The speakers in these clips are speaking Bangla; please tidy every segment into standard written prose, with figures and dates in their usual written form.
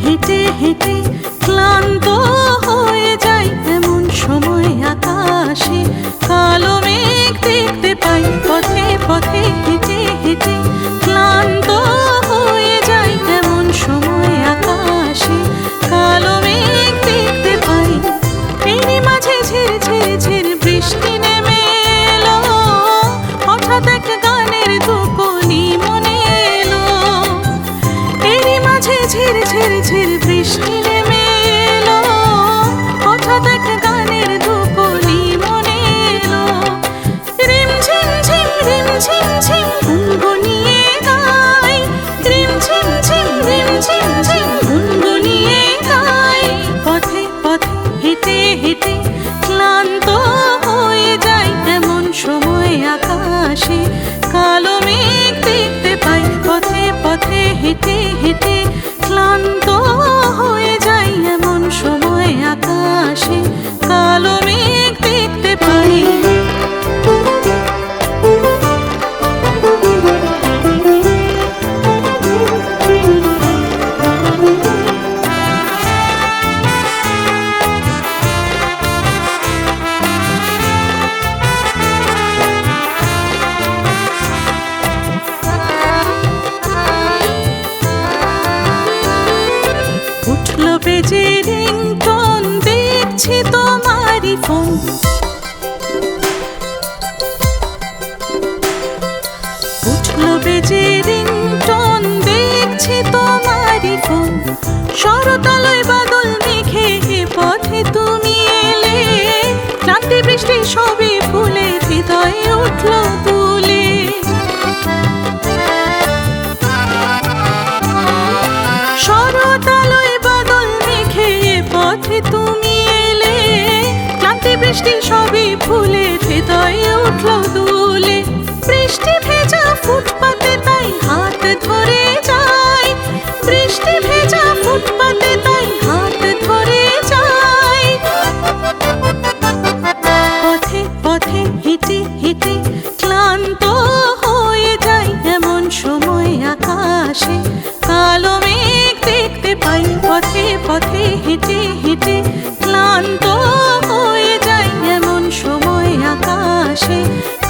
হেঁটে হেঁটে ক্লান্ত হয়ে যাই, এমন সময় আকাশে কালো মেঘ দেখতে পাই। পথে পথে হেঁটে হেঁটে ক্লান্ত হয়ে যাই, এমন সময় আকাশে কালো মেঘ দেখতে পাই। এরই মাঝে ঝির ঝির ঝির বৃষ্টি নেমে এলো, হঠাৎ এক গানের ধুপনি মনে এলো। এরই মাঝে ঝির ঝির ঝির বৃষ্টি নেমে এলো, হঠাৎ এক গানের ধুপনি মনে এলো। রিম ঝিম ঝিম গুনগুনিয়ে গাই, রিম ঝিম ঝিম গুনগুনিয়ে গাই। পথে পথে হেঁটে হেঁটে ক্লান্ত হয়ে যাই, এমন সময় আকাশে কালো মেঘ দেখতে পাই। পথে পথে হেঁটে হেঁটে ক্লান্ত হয়ে যাই, এমন সময় আকাশে কালো মেঘ দেখতে পাই। উঠলো বেজে রিংটোন, দেখছি তোমারই ফোন। উঠলো বেজে রিংটোন, দেখছি তোমারই ফোন। শরতালয় বাদল মেঘে পথে তুমি এলে, ক্লান্তি বৃষ্টি সবই ভুলে হৃদয়ে উঠলো তুলে। শরতালয় বাদল মেঘে পথে তুমি এলে, ক্লান্তি বৃষ্টি সবই ভুলে হৃদয়ে উঠলো দুলে। বৃষ্টি ভেজা ফুটপাতে তাই হাত ধরে যাই, বৃষ্টি ভেজা ফুটপাতে তাই হাত ধরে যাই। পথে পথে হেঁটে হেঁটে ক্লান্ত হয়ে যাই, এমন সময় আকাশে কালো মেঘ দেখতে পাই। পথে পথে হেঁটে হেঁটে ক্লান্ত হয়ে যাই, এমন সময় আকাশে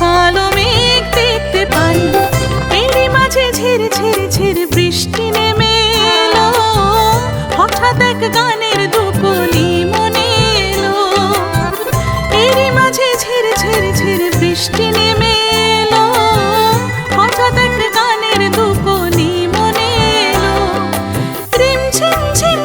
কালো মেঘ দেখতে পাই। এরই মাঝে ঝির ঝির ঝির বৃষ্টি নেমে এলো, হঠাৎ এক গানের ধুপনি মনে এলো। এরই মাঝে ঝির ঝির ঝির বৃষ্টি নেমে এলো, হঠাৎ এক গানের ধুপনি মনে এলো। রিম ঝিম ঝিম